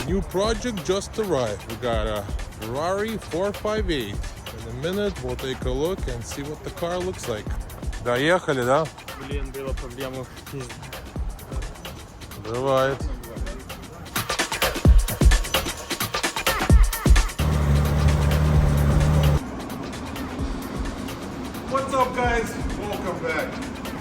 new project just arrived. We got a Ferrari 458. In a minute we'll take a look and see what the car looks like. Доехали, да? Блин, было проблема. Бывает. What's up, guys? Welcome back.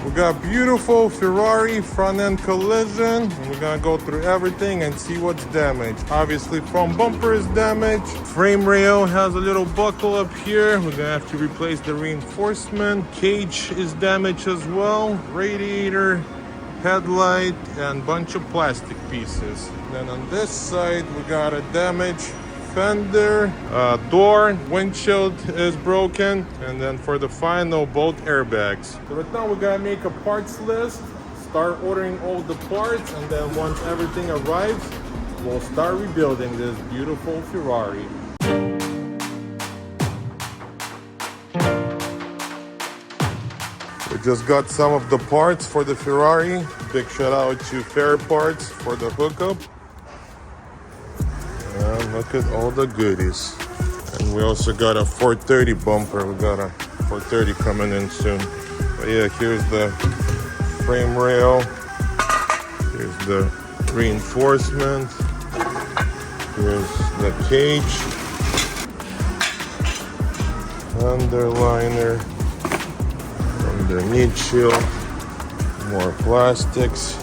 We got beautiful Ferrari front end collision. And we're gonna go through everything and see what's damaged. Obviously, front bumper is damaged. Frame rail has a little buckle up here. We're gonna have to replace the reinforcement. Cage is damaged as well. Radiator, headlight, and bunch of plastic pieces. Then on this side, we got a damaged fender, door, windshield is broken, and then for the final, both airbags. So right now we gotta make a parts list, start ordering all the parts, and then once everything arrives, we'll start rebuilding this beautiful Ferrari. We just got some of the parts for the Ferrari. Big shout out to Fair Parts for the hookup. And look at all the goodies. And we also got a 430 bumper. We got a 430 coming in soon. But yeah, here's the frame rail. Here's the reinforcement. Here's the cage. Underliner. Underneath shield. More plastics.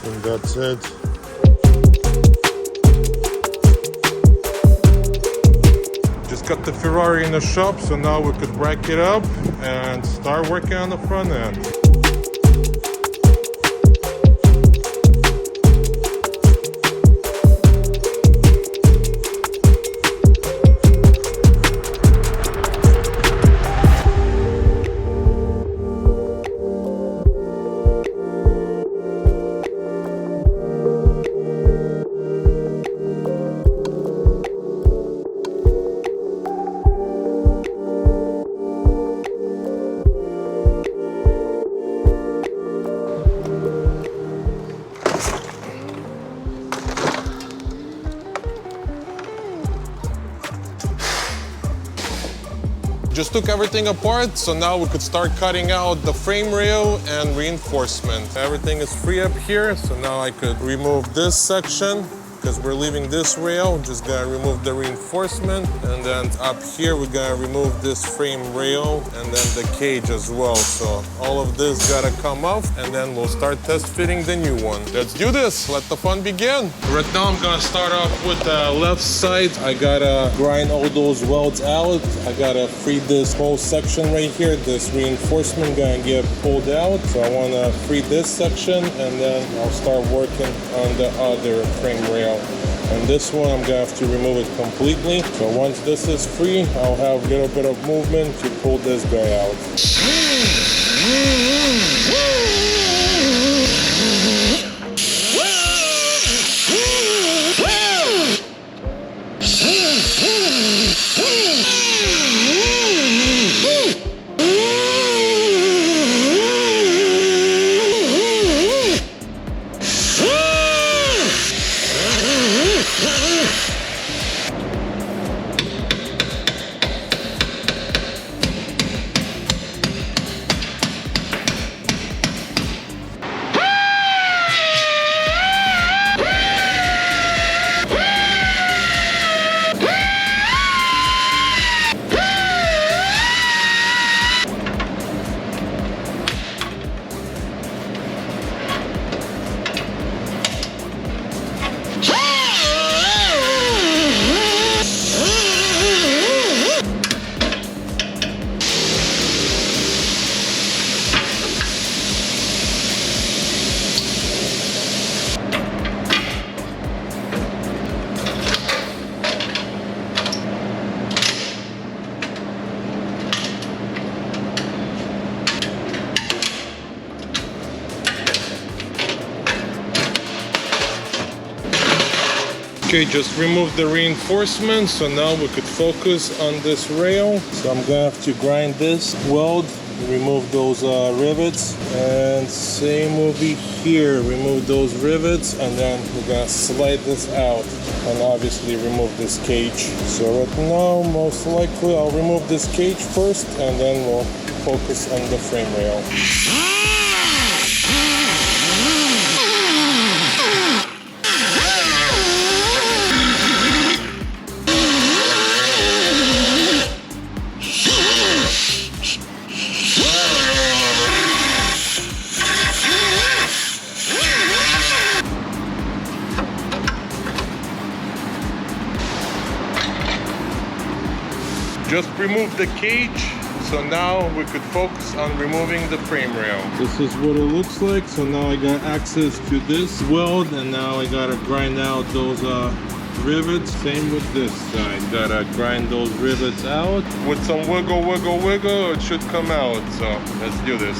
And that's it. Got the Ferrari in the shop, so now we could rack it up and start working on the front end. Just took everything apart, so now we could start cutting out the frame rail and reinforcement. Everything is free up here, so now I could remove this section because we're leaving this rail. Just gotta remove the reinforcement, and then up here we're gonna remove this frame rail and then the cage as well. So all of this gotta come off, and then we'll start test fitting the new one. Let's do this, let the fun begin. Right now I'm gonna start off with the left side. I gotta grind all those welds out. I gotta free this whole section right here. This reinforcement gonna get pulled out. So I wanna free this section, and then I'll start working on the other frame rail. And this one, I'm gonna have to remove it completely. So once this is free, I'll have a little bit of movement to pull this guy out. Okay, just remove the reinforcement, so now we could focus on this rail. So I'm gonna have to grind this weld remove those rivets, and same will be here. Remove those rivets, and then we're gonna slide this out and obviously remove this cage. So right now, most likely I'll remove this cage first, and then we'll focus on the frame rail. Just remove the cage, so now we could focus on removing the frame rail. This is what it looks like. So now I got access to this weld, and now I gotta grind out those rivets. Same with this side, gotta grind those rivets out. With some wiggle, wiggle, wiggle, it should come out. So let's do this.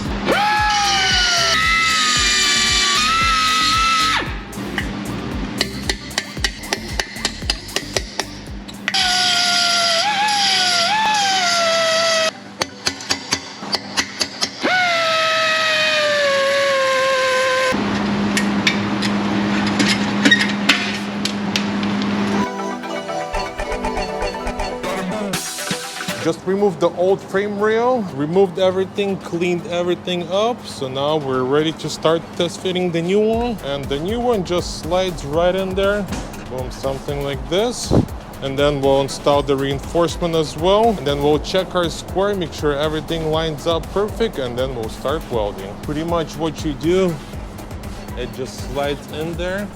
Just removed the old frame rail, removed everything, cleaned everything up. So now we're ready to start test fitting the new one. And the new one just slides right in there. Boom, something like this. And then we'll install the reinforcement as well. And then we'll check our square, make sure everything lines up perfect, and then we'll start welding. Pretty much what you do, it just slides in there.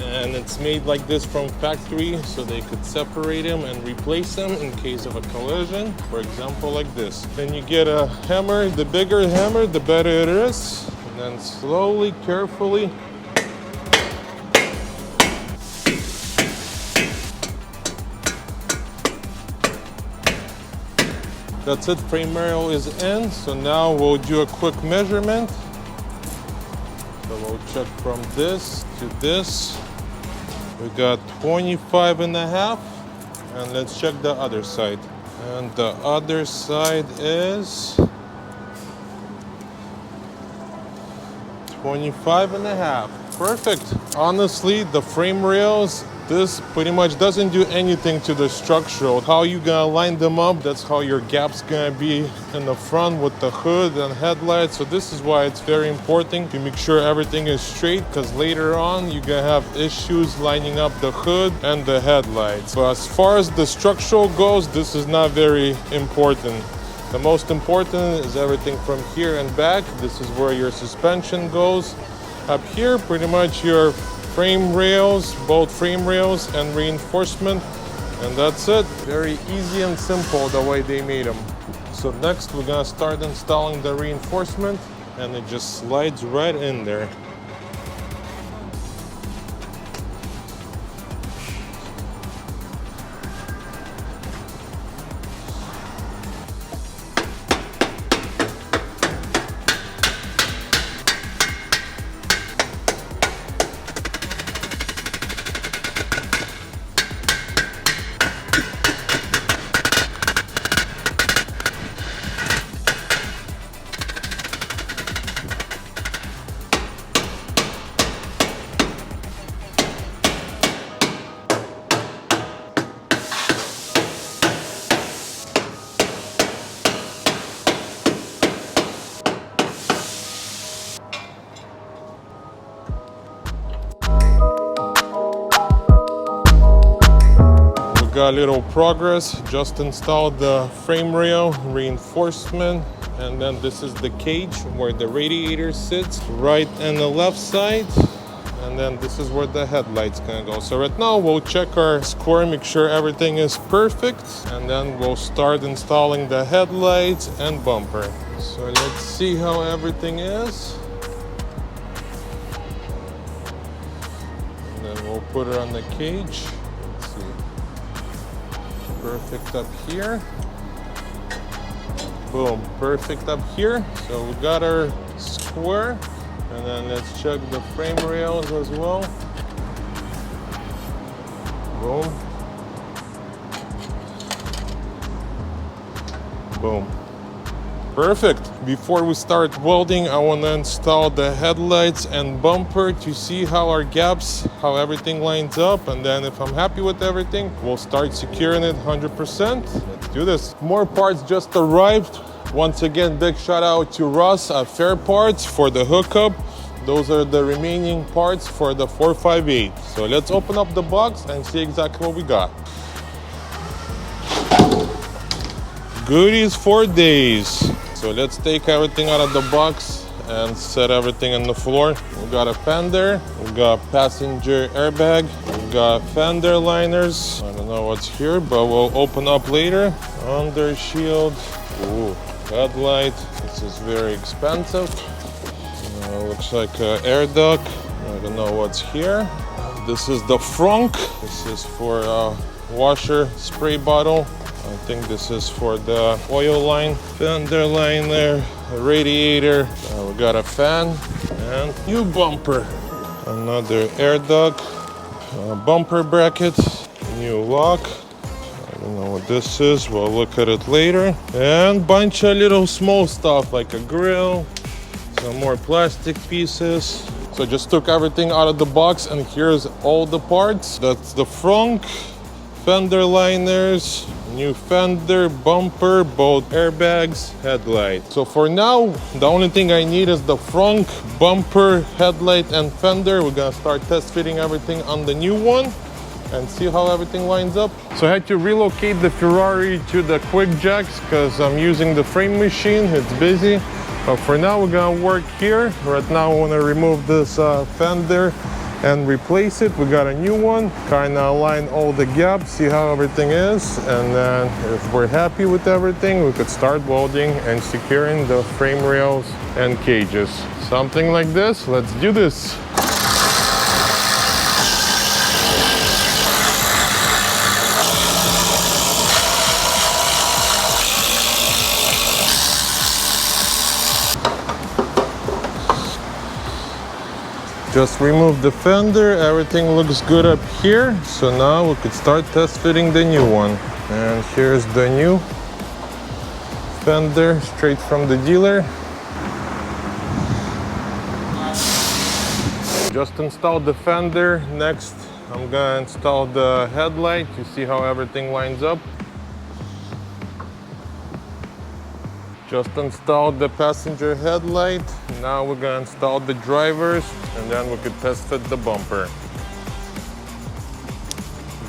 And it's made like this from factory, so they could separate them and replace them in case of a collision, for example like this. Then you get a hammer. The bigger hammer, the better it is. And then slowly, carefully that's it, frame rail is in. So now we'll do a quick measurement. So we'll check from this to this. We got 25.5, and let's check the other side. And the other side is 25.5. Perfect. Honestly, the frame rails, this pretty much doesn't do anything to the structural. How you gonna line them up, that's how your gap's gonna be in the front with the hood and headlights. So this is why it's very important to make sure everything is straight, because later on you're gonna have issues lining up the hood and the headlights. But as far as the structural goes, this is not very important. The most important is everything from here and back. This is where your suspension goes. Up here, pretty much your frame rails, both frame rails and reinforcement, and that's it. Very easy and simple the way they made them. So next we're gonna start installing the reinforcement, and it just slides right in there. Got a little progress. Just installed the frame rail, reinforcement, and then this is the cage where the radiator sits, right and the left side, and then this is where the headlight's gonna go. So right now we'll check our square, make sure everything is perfect, and then we'll start installing the headlights and bumper. So let's see how everything is, and then we'll put it on the cage. Perfect up here. Boom, perfect up here. So we got our square, and then let's check the frame rails as well. Boom. Boom. Perfect. Before we start welding, I want to install the headlights and bumper to see how our gaps, how everything lines up. And then if I'm happy with everything, we'll start securing it 100%. Let's do this. More parts just arrived. Once again, big shout out to Russ at Fair Parts for the hookup. Those are the remaining parts for the 458. So let's open up the box and see exactly what we got. Goodies for days. So let's take everything out of the box and set everything on the floor. We got a fender, we got passenger airbag, we got fender liners. I don't know what's here, but we'll open up later. Under shield, ooh, headlight. This is very expensive. Looks like an air duct. I don't know what's here. This is the frunk. This is for a washer spray bottle. I think this is for the oil line. Fender liner, a radiator. We got a fan and new bumper. Another air duct, bumper bracket, new lock. I don't know what this is. We'll look at it later. And bunch of little small stuff like a grill. Some more plastic pieces. So I just took everything out of the box and here's all the parts. That's the frunk, fender liners, new fender, bumper, both airbags, headlight. So for now, the only thing I need is the frunk, bumper, headlight, and fender. We're gonna start test fitting everything on the new one and see how everything lines up. So I had to relocate the Ferrari to the QUICKJACKs because I'm using the frame machine, it's busy. But for now, we're gonna work here. Right now, I wanna remove this fender and replace it. We got a new one, kinda align all the gaps, see how everything is. And then if we're happy with everything, we could start welding and securing the frame rails and cages. Something like this, let's do this. Just remove the fender, everything looks good up here. So now we could start test fitting the new one. And here's the new fender, straight from the dealer. Just installed the fender. Next, I'm gonna install the headlight to see how everything lines up. Just installed the passenger headlight. Now we're gonna install the drivers and then we could test fit the bumper.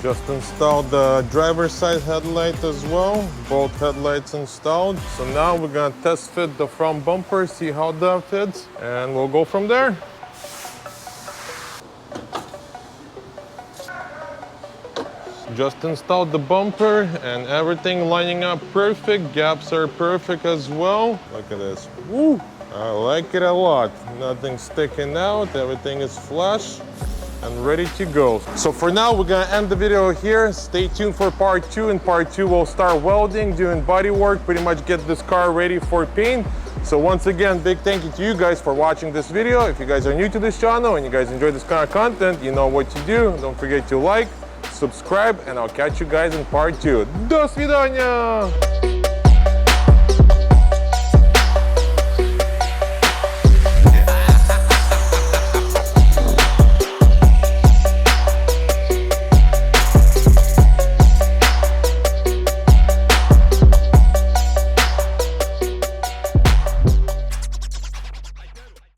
Just installed the driver's side headlight as well. Both headlights installed. So now we're gonna test fit the front bumper, see how that fits, and we'll go from there. Just installed the bumper and everything lining up perfect. Gaps are perfect as well. Look at this. Woo! I like it a lot. Nothing sticking out. Everything is flush and ready to go. So for now, we're gonna end the video here. Stay tuned for part 2. In part 2, we'll start welding, doing body work, pretty much get this car ready for paint. So once again, big thank you to you guys for watching this video. If you guys are new to this channel and you guys enjoy this kind of content, you know what to do. Don't forget to like, subscribe, and I'll catch you guys in part 2. До свидания!